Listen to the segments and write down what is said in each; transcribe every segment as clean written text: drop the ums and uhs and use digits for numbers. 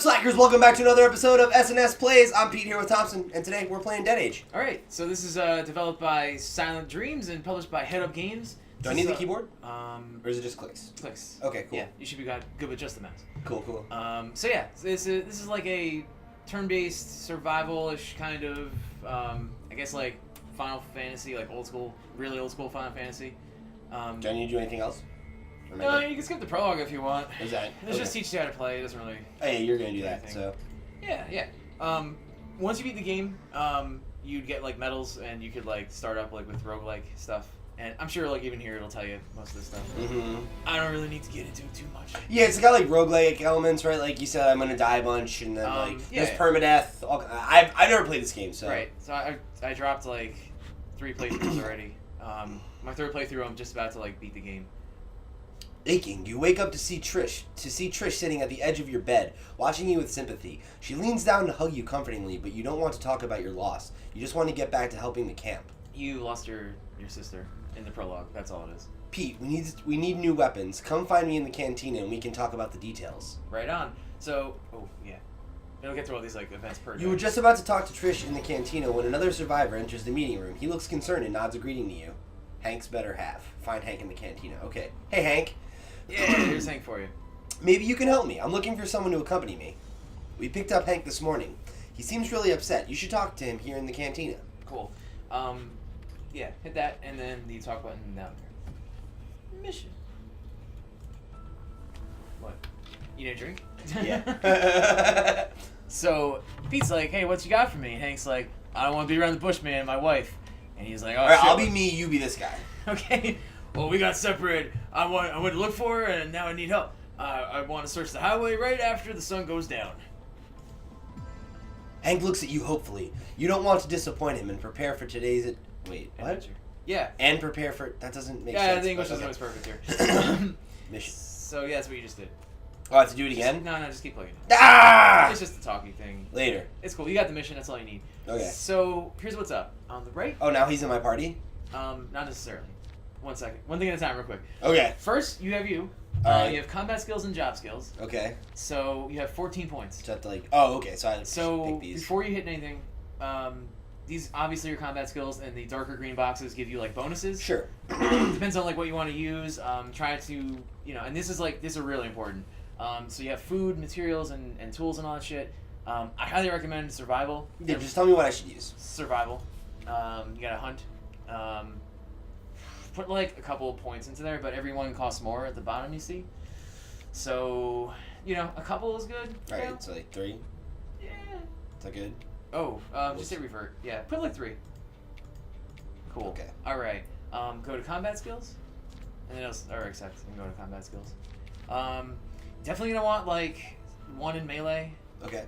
Slackers, welcome back to another episode of SNS Plays. I'm Pete here with Thompson, and today we're playing Dead Age. Alright, so this is developed by Silent Dreams and published by Head Up Games. Do I need the keyboard? Or is it just clicks? Clicks. Okay, cool. Yeah, you should be good with just the mouse. Cool. So yeah, this is like a turn-based, survival-ish kind of, I guess like Final Fantasy, like really old school Final Fantasy. Do I need to do anything else? No, you can skip the prologue if you want. Is that? It just teaches you how to play. It doesn't really. Hey, you're gonna do that, anything. so. Yeah. Once you beat the game, you'd get like medals, and you could like start up like with roguelike stuff. And I'm sure like even here it'll tell you most of this stuff. Mm-hmm. I don't really need to get into it too much. Yeah, it's got like roguelike elements, right? Like you said, I'm gonna die a bunch, and then there's permadeath. I've never played this game, so. Right. So I dropped like 3 playthroughs already. My 3rd playthrough, I'm just about to like beat the game. Aching, you wake up to see Trish sitting at the edge of your bed, watching you with sympathy. She leans down to hug you comfortingly, but you don't want to talk about your loss. You just want to get back to helping the camp. You lost your sister in the prologue. That's all it is. Pete, we need new weapons. Come find me in the cantina and we can talk about the details. Right on. So, it'll get through all these like events per day. You were just about to talk to Trish in the cantina when another survivor enters the meeting room. He looks concerned and nods a greeting to you. Hank's better half. Find Hank in the cantina. Okay. Hey, Hank. Yeah, here's Hank for you. Maybe you can help me. I'm looking for someone to accompany me. We picked up Hank this morning. He seems really upset. You should talk to him here in the cantina. Cool. Yeah, hit that, and then the talk button down there. Mission. What? You need a drink? Yeah. So, Pete's like, hey, what you got for me? And Hank's like, I don't want to be around the bush, man, my wife. And he's like, oh, Alright, shit, I'll be me, you be this guy. Okay. Well, we got separated. I went to look for her, and now I need help. I want to search the highway right after the sun goes down. Hank looks at you hopefully. You don't want to disappoint him and prepare for today's... Wait, what? Adventure. Yeah. And prepare for... That doesn't make sense. Yeah, the English is always perfect here. Mission. So, yeah, that's what you just did. Oh, I have to do it again? No, just keep playing. Ah! It's just a talking thing. Later. It's cool. You got the mission. That's all you need. Okay. So, here's what's up. On the right... Oh, now he's in my party? Not necessarily. 1 second. One thing at a time, real quick. Okay. First, you have you. Alright. You have combat skills and job skills. Okay. So, you have 14 points. Just have to like... Oh, okay. So I pick these. Before you hit anything, these obviously are combat skills, and the darker green boxes give you, like, bonuses. Sure. Depends on, like, what you want to use. Try to, and this is really important. So you have food, materials, and tools and all that shit. I highly recommend survival. Yeah, just tell me what I should use. Survival. You gotta hunt. Put like a couple of points into there, but every one costs more at the bottom, you see. So, a couple is good. Alright, so like 3? Yeah. Is that good? Oh, just hit revert. Yeah, put like 3. Cool. Okay. Alright. Go to combat skills. And then accept and go to combat skills. Definitely gonna want like 1 in melee. Okay.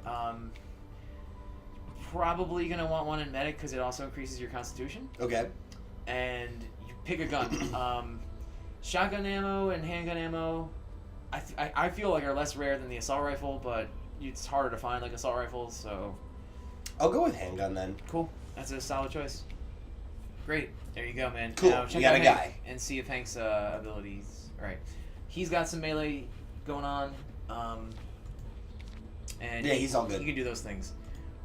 Probably gonna want 1 in medic because it also increases your constitution. Okay. And you pick a gun. Shotgun ammo and handgun ammo, I feel like are less rare than the assault rifle, but it's harder to find like assault rifles, so... I'll go with handgun then. Cool. That's a solid choice. Great. There you go, man. Cool. Now, check we got out a Hank guy. and see if Hank's abilities... Alright. He's got some melee going on. And yeah, he's all good. You can do those things.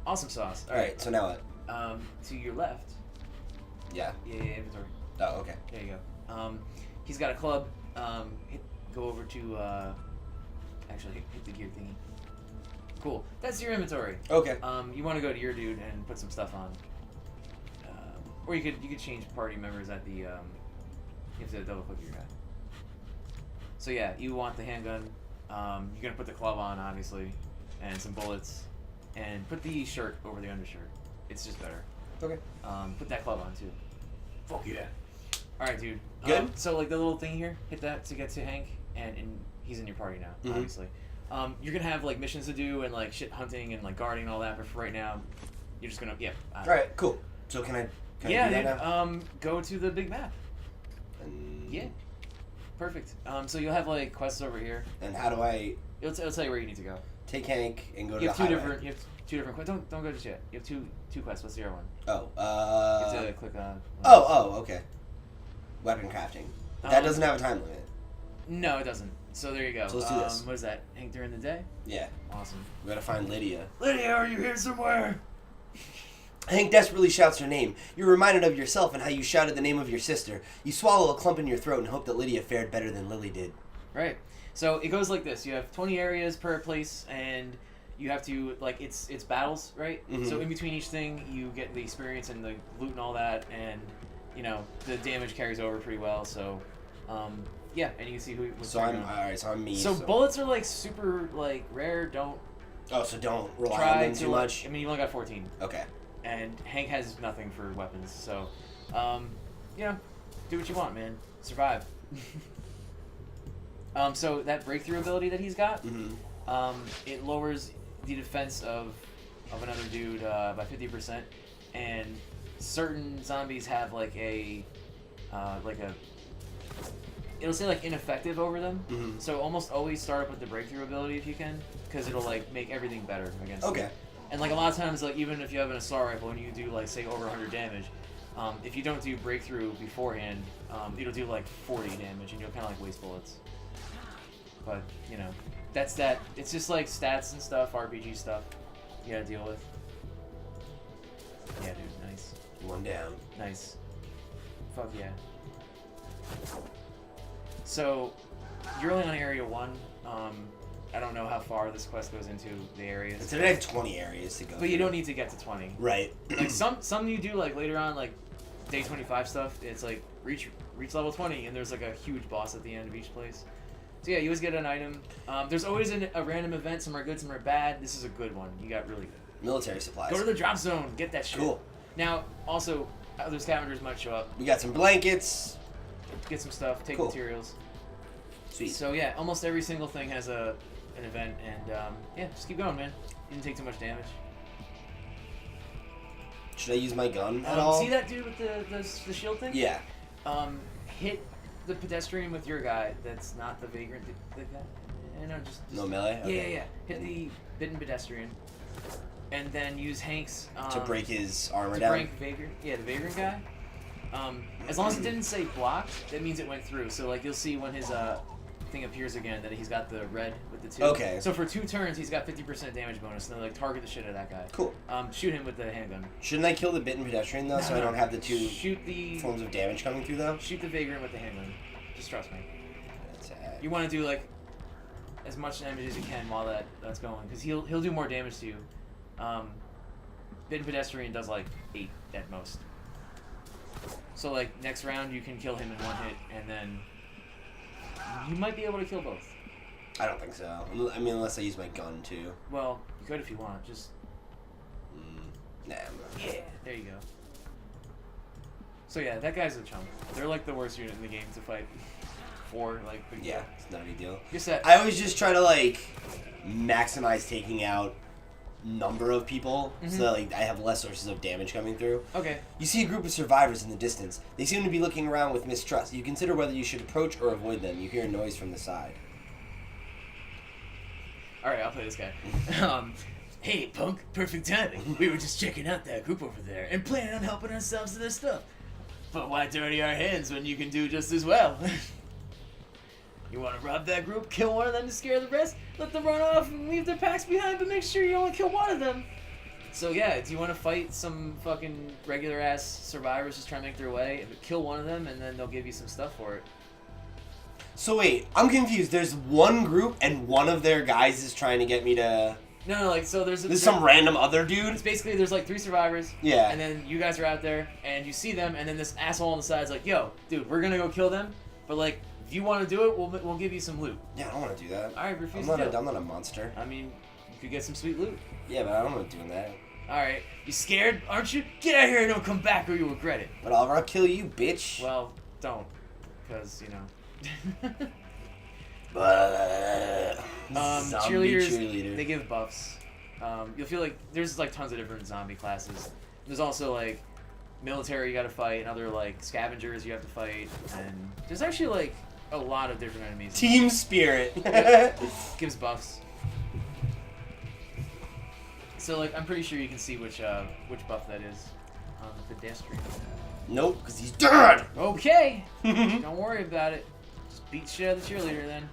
Go sauce. Alright, so now what? To your left. Yeah. Yeah, inventory. Oh, okay. There you go. He's got a club. Go over to, actually, hit the gear thingy. Cool. That's your inventory. Okay. You want to go to your dude and put some stuff on. Or you could change party members at the, you have to double click your guy. So yeah, you want the handgun. You're going to put the club on, obviously, and some bullets. And put the shirt over the undershirt. It's just better. Okay. Put that club on, too. Fuck yeah. Alright, dude. Good? So, like, the little thing here, hit that to get to Hank, and he's in your party now, obviously. You're gonna have, like, missions to do, and, like, shit hunting, and, like, guarding and all that, but for right now, you're just gonna, Alright, cool. So can I do that now? Go to the big map. Yeah. Perfect. So you'll have, like, quests over here. And how do I... It'll tell you where you need to go. Take Hank and go to You the have two highway. different quests. Don't go just yet. You have two quests. What's the other one? Oh, You have to click on... okay. Weapon crafting. That Um, doesn't have a time limit. No, it doesn't. So there you go. So let's do this. What is that? Hank during the day? Yeah. Awesome. We gotta find Lydia. Lydia, are you here somewhere? Hank desperately shouts her name. You're reminded of yourself and how you shouted the name of your sister. You swallow a clump in your throat and hope that Lydia fared better than Lily did. Right. So it goes like this. You have 20 areas per place, and you have to, like, it's battles, right? Mhm. So in between each thing, you get the experience and the loot and all that, and, you know, the damage carries over pretty well, so, yeah, and you can see what's So going I'm, on. alright, so I'm me. So bullets are, like, super, like, rare. Don't Oh, so don't rely on try them to, too much? I mean, you only got 14, Okay. and Hank has nothing for weapons, so, you know, do what you want, man. Survive. So that breakthrough ability that he's got, it lowers the defense of another dude by 50%, and certain zombies have like a it'll say like ineffective over them. So almost always start up with the breakthrough ability if you can, because it'll like make everything better against them. And like a lot of times, like even if you have an assault rifle and you do like say over 100 damage, if you don't do breakthrough beforehand, it'll do like 40 damage and you'll kind of like waste bullets. But, you know, that's that. It's just like stats and stuff, RPG stuff you gotta deal with. Yeah, dude, nice. One down. Nice. Fuck yeah. So, you're only on Area 1. I don't know how far this quest goes into the areas. Today I have 20 areas to go. But you don't need to get to 20. Right. Like, some you do, like, later on, like, day 25 stuff, it's like, reach level 20, and there's, like, a huge boss at the end of each place. So yeah, you always get an item. There's always a random event. Some are good, some are bad. This is a good one. You got really good. Military supplies. Go to the drop zone. Get that shit. Cool. Now, also, other scavengers might show up. We got some blankets. Get some stuff. Take Cool. materials. Sweet. So yeah, almost every single thing has an event, and yeah, just keep going, man. You didn't take too much damage. Should I use my gun at all? See that dude with the shield thing? Yeah. Hit the pedestrian with your guy. That's not the vagrant. The guy. No, just No melee? Okay. Yeah. Hit the bitten pedestrian, and then use Hank's To break his armor to down? break vagrant. Yeah, the vagrant guy. As long as it didn't say blocked, that means it went through. So like you'll see when his thing appears again that he's got the red with the 2. Okay. So for 2 turns he's got 50% damage bonus, and then like target the shit out of that guy. Cool. Shoot him with the handgun. Shouldn't I kill the bitten pedestrian though, so I don't have the 2 Shoot the forms of damage coming through though? Shoot the vagrant with the handgun. Just trust me. Attack. You want to do like as much damage as you can while that's going, because he'll do more damage to you. Bitten pedestrian does like 8 at most. So like next round you can kill him in 1 hit, and then you might be able to kill both. I don't think so. I mean, unless I use my gun too. Well, you could if you want. Just Nah. yeah, there you go. So yeah, that guy's a chump. They're like the worst unit in the game to fight for. Like big Yeah, deal. it's not a big deal. You're set. I always just try to like maximize taking out number of people so that like I have less sources of damage coming through. Okay. You see a group of survivors in the distance. They seem to be looking around with mistrust. You consider whether you should approach or avoid them. You hear a noise from the side. Alright, I'll play this guy. Hey, punk, perfect timing. We were just checking out that group over there and planning on helping ourselves to their stuff. But why dirty our hands when you can do just as well? You want to rob that group, kill one of them to scare the rest, let them run off and leave their packs behind, but make sure you only kill one of them. So yeah, do you want to fight some fucking regular ass survivors just trying to make their way? Kill one of them and then they'll give you some stuff for it. So wait, I'm confused. There's one group and one of their guys is trying to get me to... No, like, so there's some random other dude? It's basically, there's like 3 survivors. Yeah. And then you guys are out there, and you see them, and then this asshole on the side's like, yo, dude, we're gonna go kill them, but like, if you want to do it, we'll give you some loot. Yeah, I don't want to do that. Alright, refuse I'm to kill. I'm not a monster. I mean, you could get some sweet loot. Yeah, but I don't want to do that. Alright, you scared, aren't you? Get out of here and don't come back or you'll regret it. But I'll kill you, bitch. Well, don't. Because, you know. Cheerleaders, they give buffs. You'll feel like there's like tons of different zombie classes. There's also like military you gotta fight, and other like scavengers you have to fight, and there's actually like a lot of different enemies. Team spirit. Gives buffs. So like I'm pretty sure you can see which buff that is on the pedestrian. Nope, because he's dead. Okay. Don't worry about it. Just beat shit out of the cheerleader then.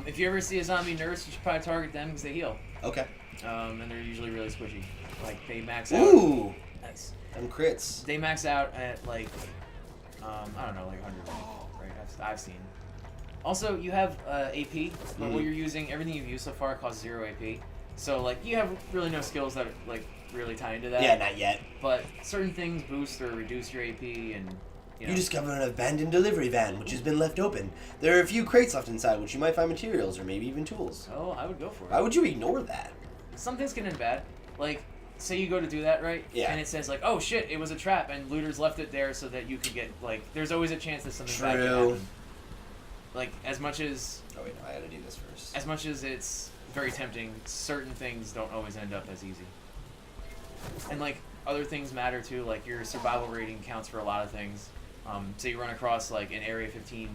If you ever see a zombie nurse, you should probably target them because they heal. Okay. And they're usually really squishy. Like, they max out. Ooh! Nice. Them crits. They max out at, like, I don't know, like 100, right? I've seen. Also, you have AP, but what you're using, everything you've used so far costs 0 AP. So, like, you have really no skills that, like, really tie into that. Yeah, not yet. But certain things boost or reduce your AP, and, you know. You discover an abandoned delivery van, which has been left open. There are a few crates left inside, which you might find materials or maybe even tools. Oh, I would go for it. Why would you ignore that? Some things get in bad. Like, say you go to do that, right? Yeah. And it says, like, oh, shit, it was a trap, and looters left it there so that you could get, like, there's always a chance that something bad can happen. Like, as much as... Oh, wait, no, I gotta do this first. As much as it's very tempting, certain things don't always end up as easy. And, like, other things matter, too. Like, your survival rating counts for a lot of things. So you run across, like, in Area 15,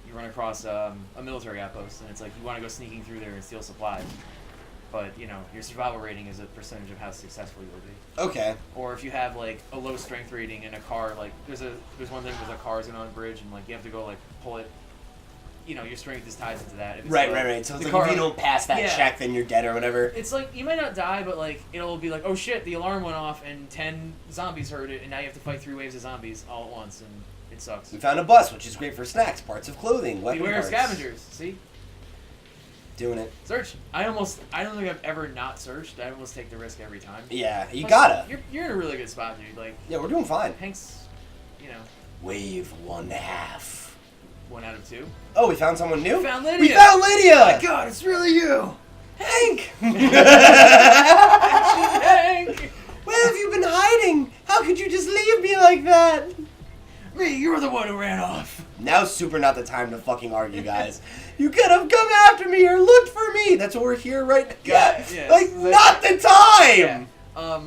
you run across a military outpost, and it's like, you want to go sneaking through there and steal supplies. But, you know, your survival rating is a percentage of how successful you will be. Okay. Or if you have, like, a low strength rating in a car, like, there's one thing with a car is on a bridge, and, like, you have to go, like, pull it. You know, your strength is tied into that. If it's Right. So it's like car, if you don't pass that check, then you're dead or whatever. It's like, you might not die, but, like, it'll be like, oh shit, the alarm went off and 10 zombies heard it, and now you have to fight 3 waves of zombies all at once, and it sucks. We found a bus, which is great for snacks, parts of clothing, weapon Beware parts. scavengers, see? Doing it. Search. I don't think I've ever not searched. I almost take the risk every time. Yeah, you Plus, gotta. You're in a really good spot, dude. Like, Yeah, we're doing fine. Hank's, you know. Wave 1.5. 1 out of 2. Oh, we found someone new? We found Lydia! We found Lydia! Oh my god, it's really you! Hank! Hank! Where have you been hiding? How could you just leave me like that? Me, you were the one who ran off. Now's super not the time to fucking argue, guys. You could have come after me or looked for me. That's what we're here right now. Yeah, like, not the time! Yeah.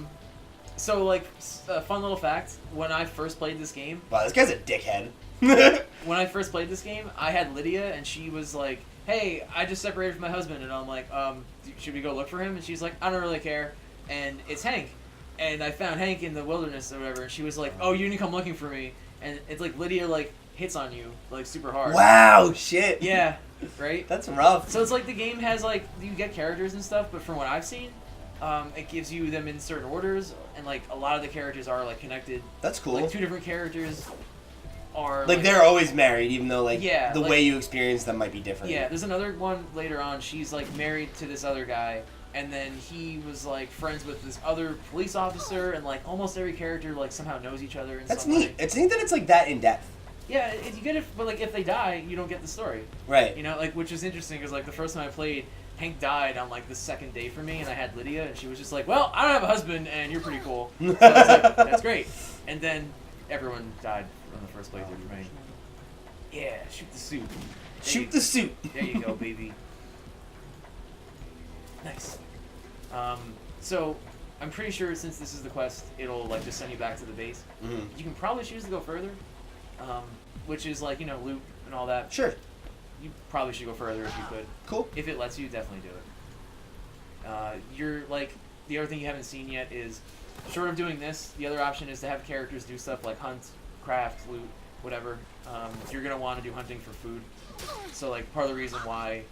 So, like, a fun little fact, when I first played this game... Wow, this guy's a dickhead. When I first played this game, I had Lydia, and she was like, hey, I just separated from my husband, and I'm like, should we go look for him? And she's like, I don't really care, and it's Hank. And I found Hank in the wilderness or whatever, and she was like, oh, you didn't come looking for me. And it's like Lydia, like, hits on you, like, super hard. Wow, shit. Yeah, right? That's rough. So it's like the game has, like, you get characters and stuff, but from what I've seen, it gives you them in certain orders, and, like, a lot of the characters are, like, connected. That's cool. Like, 2 different characters are... Like, they're always married, even though, like, yeah, the like, way you experience them might be different. Yeah, there's another one later on, she's, like, married to this other guy, and then he was, like, friends with this other police officer, and, like, almost every character, like, somehow knows each other in That's some neat. way. It's neat that it's, like, that in-depth. Yeah, you get it, but, like, if they die, you don't get the story. Right. You know, like, which is interesting, because, like, the first time I played, Hank died on, like, the second day for me, and I had Lydia, and she was just like, well, I don't have a husband, and you're pretty cool. So I was like, that's great. And then everyone died on the first playthrough for me. Yeah, shoot the suit. Shoot the suit. There you go, baby. Nice. So, I'm pretty sure since this is the quest, it'll, like, just send you back to the base. Mm-hmm. You can probably choose to go further, which is, like, you know, loot and all that. Sure. You probably should go further if you could. Cool. If it lets you, definitely do it. You're, like, the other thing you haven't seen yet is, short of doing this, the other option is to have characters do stuff like hunt, craft, loot, whatever. You're going to want to do hunting for food. So, like, part of the reason why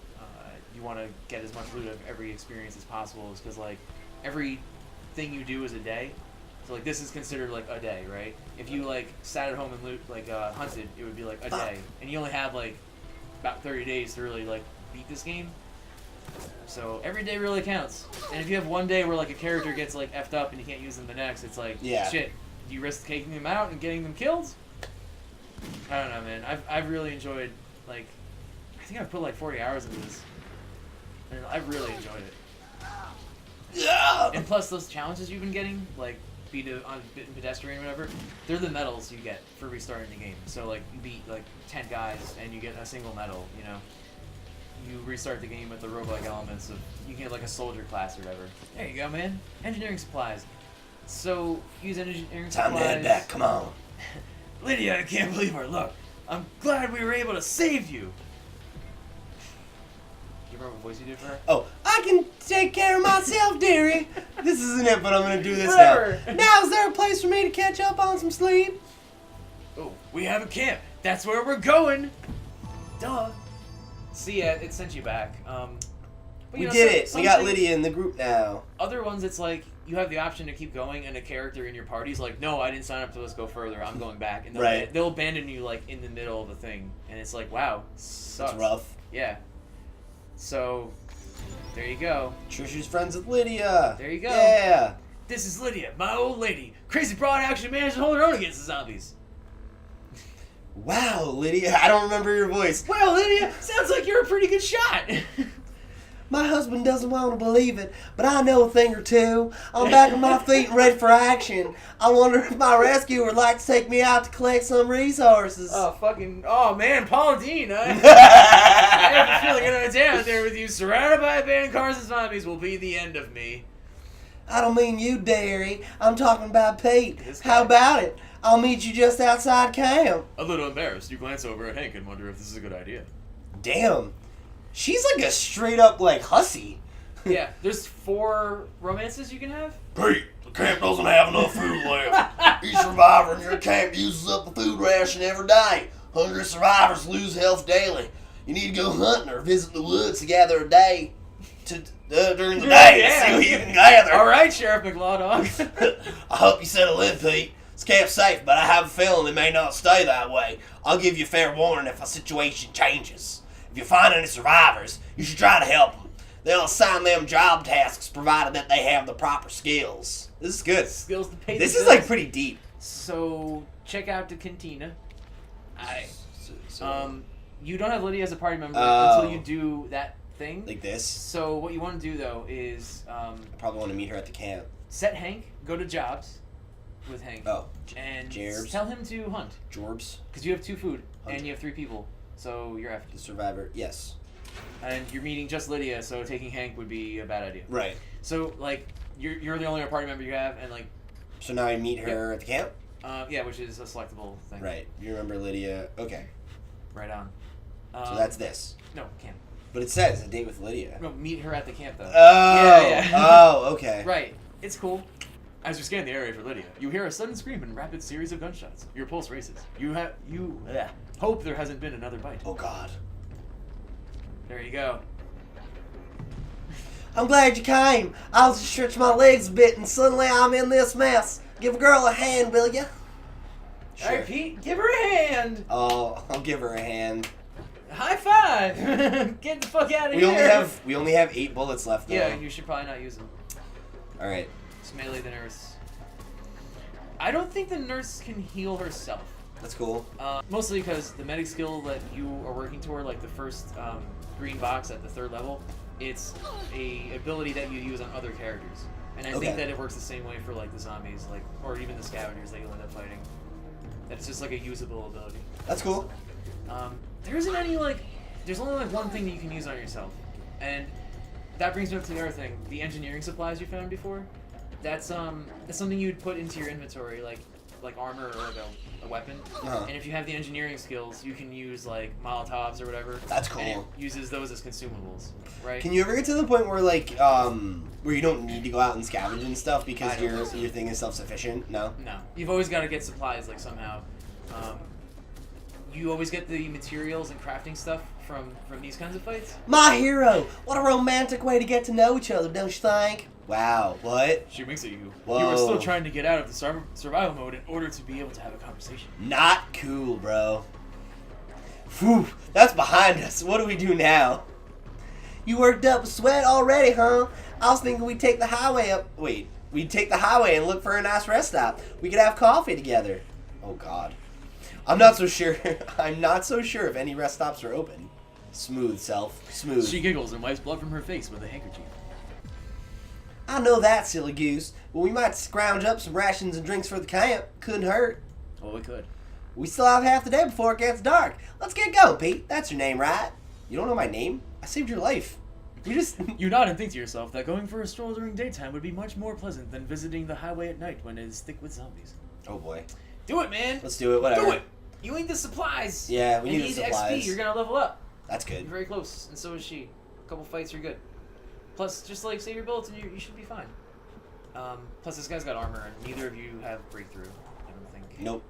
you want to get as much loot of every experience as possible is because, like, every thing you do is a day. So, like, this is considered, like, a day, right? If you, like, sat at home and loot, like, hunted, it would be, like, a day. And you only have, like, about 30 days to really, like, beat this game. So, every day really counts. And if you have one day where, like, a character gets, like, effed up and you can't use them the next, it's like, shit, do you risk taking them out and getting them killed? I don't know, man. I've really enjoyed, like, I think I've put, like, 40 hours into this. And I've really enjoyed it. Yeah. And plus, those challenges you've been getting, like, beat on pedestrian or whatever, they're the medals you get for restarting the game. So, like, you beat, like, 10 guys and you get a single medal, you know? You restart the game with the roguelike elements of, you get, like, a soldier class or whatever. There you go, man. Engineering supplies. So, use engineering supplies. Time to head back, come on. Lydia, I can't believe our luck. I'm glad we were able to save you. Do you remember what voice you did for her? Oh, I can take care of myself, dearie. This isn't it, but I'm gonna do this Whatever. now. Now, is there a place for me to catch up on some sleep? Oh, we have a camp. That's where we're going. Duh. So yeah, it sent you back. But, We know, did it. some We got things- Lydia in the group now. Other ones, it's like you have the option to keep going, and a character in your party's like, "No, I didn't sign up to let's go further. I'm going back." And they'll abandon you like in the middle of the thing, and it's like, wow, sucks. It's rough. Yeah. So, there you go. Trisha's friends with Lydia. There you go. Yeah. This is Lydia, my old lady. Crazy broad actually managed to hold her own against the zombies. Wow, Lydia. I don't remember your voice. Well, Lydia, sounds like you're a pretty good shot. My husband doesn't want to believe it, but I know a thing or two. I'm back on my feet and ready for action. I wonder if my rescuer would like to take me out to collect some resources. Oh man, Paul Dean, I have a feeling I'm down there with you, surrounded by abandoned cars and zombies will be the end of me. I don't mean you, Derry. I'm talking about Pete. This guy. How about it? I'll meet you just outside camp. A little embarrassed, you glance over at Hank and wonder if this is a good idea. Damn. She's like a straight up, like, hussy. Yeah, there's 4 romances you can have. Pete, the camp doesn't have enough food left. Each survivor in your camp uses up a food ration every day. Hungry survivors lose health daily. You need to go hunting or visit the woods to gather a day during the day to see what you can gather. All right, Sheriff McLawdog. I hope you settle in, Pete. This camp's safe, but I have a feeling it may not stay that way. I'll give you fair warning if a situation changes. If you find any survivors, you should try to help them. They'll assign them job tasks provided that they have the proper skills. This is good. Skills to pay. This the is bills. like pretty deep. So check out the cantina. You don't have Lydia as a party member until you do that thing. Like this. So what you want to do though is I probably want to meet her at the camp. set Hank, go to jobs with Hank, Oh, and Jerbs. tell him to hunt Jorbs. because you have 2 food Hunt. and you have 3 people, so you're after. The survivor. Yes. And you're meeting just Lydia, so taking Hank would be a bad idea. Right. So like you're the only party member you have, and like So now I meet her at the camp? yeah, which is a selectable thing. Right. You remember Lydia. Okay. Right on. So that's this. No, camp. But it says a date with Lydia. No, meet her at the camp though. Oh. Yeah. Oh, okay. Right. It's cool. As you scan the area for Lydia, you hear a sudden scream and rapid series of gunshots. Your pulse races. You hope there hasn't been another bite. Oh, God. There you go. I'm glad you came. I was just stretching my legs a bit and suddenly I'm in this mess. Give a girl a hand, will ya? All right, Pete, give her a hand. Oh, I'll give her a hand. High five. Get the fuck out of We here. only have 8 bullets left though. Yeah, you should probably not use them. All right. Just melee the nurse. I don't think the nurse can heal herself. That's cool. Mostly because the medic skill that you are working toward, like the first green box at the 3rd level, it's a ability that you use on other characters. And I Okay. think that it works the same way for like the zombies, like or even the scavengers that you'll end up fighting. That it's just like a usable ability. That's cool. There isn't any like, there's only like one thing that you can use on yourself, and that brings me up to the other thing: the engineering supplies you found before. That's something you'd put into your inventory, like armor or like a weapon. Uh-huh. And if you have the engineering skills, you can use like Molotovs or whatever. That's And it cool. uses those as consumables, right? Can you ever get to the point where like where you don't need to go out and scavenge and stuff because I don't your think so. your thing is self-sufficient? No. No, you've always got to get supplies like somehow. You always get the materials and crafting stuff from these kinds of fights. My hero! What a romantic way to get to know each other, don't you think? Wow, what? She winks at you. Whoa. You are still trying to get out of the survival mode in order to be able to have a conversation. Not cool, bro. Whew, that's behind us. What do we do now? You worked up a sweat already, huh? I was thinking we'd take the highway up. Wait, we'd take the highway and look for a nice rest stop. We could have coffee together. Oh, God. I'm not so sure. I'm not so sure if any rest stops are open. Smooth, self. Smooth. She giggles and wipes blood from her face with a handkerchief. I know that, silly goose. But we might scrounge up some rations and drinks for the camp. Couldn't hurt. Oh, we could. We still have half the day before it gets dark. Let's get going, Pete. That's your name, right? You don't know my name? I saved your life. We just... You nod and think to yourself that going for a stroll during daytime would be much more pleasant than visiting the highway at night when it is thick with zombies. Oh, boy. Do it, man! Let's do it. Whatever. Do it! You need the supplies! Yeah, we and need the you supplies. XP, you're gonna level up. That's You're good. very close, and so is she. A couple fights, you're good. Plus, just like save your bullets and you should be fine. Plus, this guy's got armor, and neither of you have breakthrough, I don't think. Nope.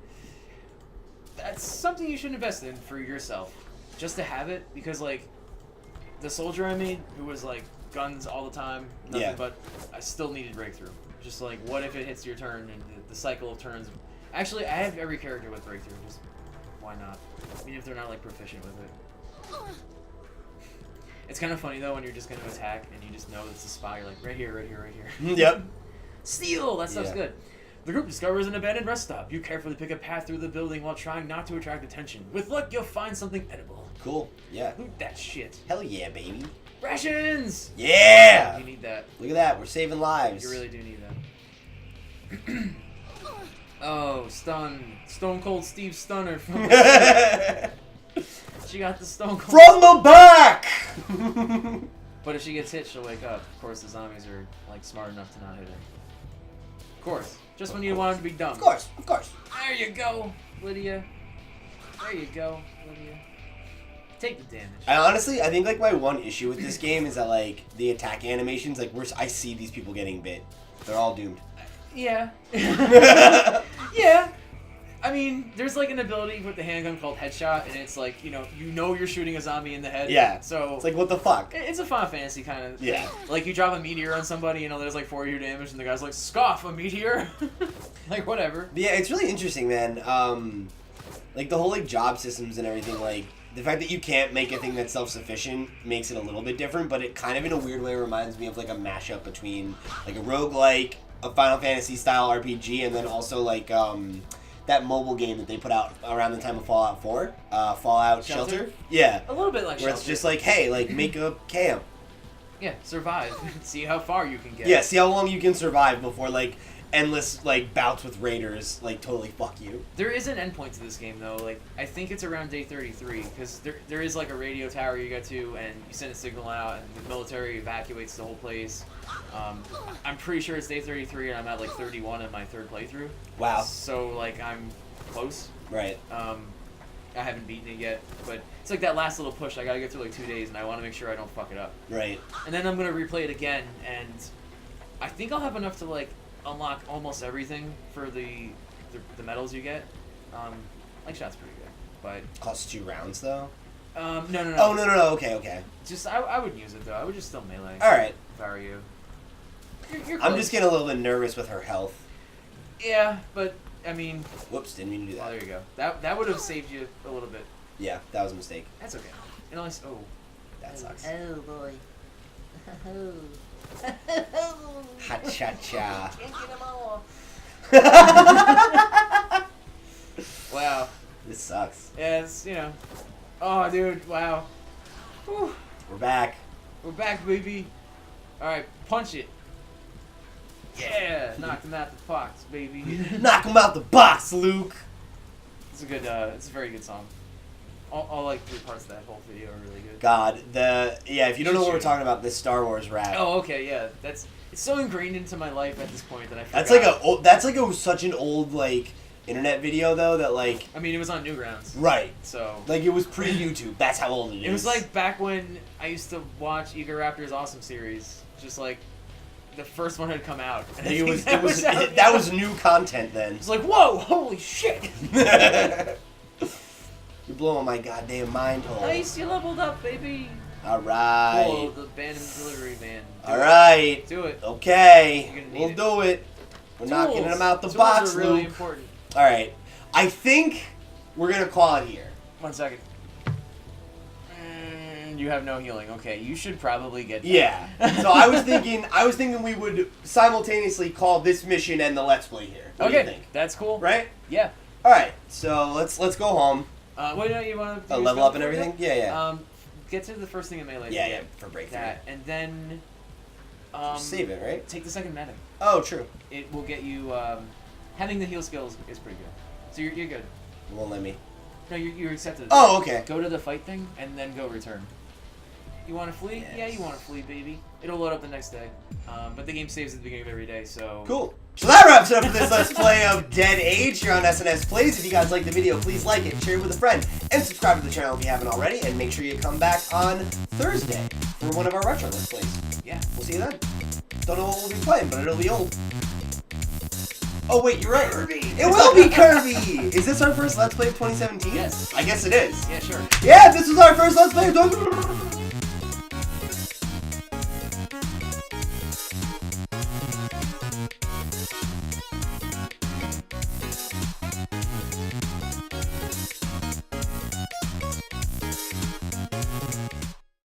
That's something you should invest in for yourself. Just to have it, because, like, the soldier I made, who was like guns all the time, nothing but I still needed breakthrough. Just like, what if it hits your turn and the cycle of turns? Actually, I have every character with breakthrough. Just why not? Even if they're not like proficient with it. It's kind of funny though when you're just gonna attack and you just know it's a spy. You're like right here, right here, right here. Yep. Steal. That stuff's good. The group discovers an abandoned rest stop. You carefully pick a path through the building while trying not to attract attention. With luck, you'll find something edible. Cool. Yeah. Loot that shit. Hell yeah, baby. Rations! Yeah! You need that. Look at that. We're saving lives. You really do need that. Oh, Stone Cold Steve Stunner. She got the Stone Cold. From the back! But if she gets hit, she'll wake up. Of course, the zombies are like smart enough to not hit her. Of course. Just when you want them to be dumb. Of course. Of course. There you go, Lydia. There you go, Lydia. Take the damage. I think like my one issue with this game is that like the attack animations, like I see these people getting bit. They're all doomed. Yeah. Yeah. I mean, there's like an ability with the handgun called headshot, and it's like, you know you're shooting a zombie in the head. Yeah. So it's like, what the fuck? It's a Final Fantasy kind of thing. Yeah. Like you drop a meteor on somebody, there's like 40 damage, and the guy's like, scoff, a meteor. Like whatever. But yeah, it's really interesting, man. Like the whole like job systems and everything, like the fact that you can't make a thing that's self-sufficient makes it a little bit different, but it kind of in a weird way reminds me of like a mashup between like a roguelike, a Final Fantasy style RPG, and then also like that mobile game that they put out around the time of Fallout 4, Fallout Shelter. Yeah. A little bit like where Shelter. It's just like, hey, like make a camp. Yeah, survive. See how far you can get. Yeah, see how long you can survive before like endless like bouts with raiders like totally fuck you. There is an endpoint to this game though. Like I think it's around day 33 because there is like a radio tower you get to and you send a signal out and the military evacuates the whole place. I'm pretty sure it's day 33 and I'm at like 31 in my third playthrough. Wow. So like I'm close. Right. I haven't beaten it yet, but it's like that last little push. I gotta get through like 2 days and I want to make sure I don't fuck it up. Right. And then I'm gonna replay it again and I think I'll have enough to like unlock almost everything for the medals you get. Like shot's pretty good, but costs 2 rounds though. No. Oh no. Okay. Just I wouldn't use it though. I would just still melee. All right. If I were you. You're I'm close. just getting a little bit nervous with her health. Yeah, but I mean. Whoops! Didn't mean to do that. Oh, there you go. That would have saved you a little bit. Yeah, that was a mistake. That's okay. And unless that sucks. Oh boy. Ha cha cha. Can't get them all. Wow. This sucks. Yeah, it's Oh, dude! Wow. Whew. We're back. We're back, baby. All right, punch it. Yeah, knocked him out the box, baby. Knock him out the box, Luke. It's a good. It's a very good song. All like 3 parts of that whole video are really good. God, if you don't know what we're talking about, this Star Wars rap. Oh, okay, yeah. It's so ingrained into my life at this point that I forgot. That's like such an old like internet video though that like. I mean, it was on Newgrounds. Right. So. Like it was pre-YouTube. That's how old it is. It was like back when I used to watch Eager Raptor's Awesome Series. Just like the first one had come out. And that was new content then. It's like, whoa, holy shit. You're blowing my goddamn mind hole. Nice, you leveled up, baby. All right. Whoa, the abandoned delivery man. All right. Do it. Okay. We'll do it. We're Tools. knocking him out the Tools box, are really Luke. important. All right. I think we're gonna call it here. 1 second. And you have no healing. Okay, you should probably get that. Yeah. So I was thinking we would simultaneously call this mission and the Let's Play here. What do you think? That's cool. Right? Yeah. All right. So let's go home. Wait, no, you want to Level up and everything? Yeah. Get to the first thing in melee. Yeah, for breakthrough. That, and then Just save it, right? take the second medic. Oh, true. It will get you. Having the heal skills is pretty good. So you're good. It won't let me. No, you're accepted. Oh, okay. Go to the fight thing and then go return. You want to flee? Yes. Yeah, you want to flee, baby. It'll load up the next day. But the game saves at the beginning of every day, so. Cool. So that wraps it up for this Let's Play of Dead Age here on SNS Plays. If you guys like the video, please like it, share it with a friend, and subscribe to the channel if you haven't already. And make sure you come back on Thursday for one of our retro Let's Plays. Yeah. We'll see you then. Don't know what we'll be playing, but it'll be old. Oh wait, you're right. Kirby. It will be Kirby! Is this our first Let's Play of 2017? Yes. I guess it is. Yeah, sure. Yeah, this is our first Let's Play of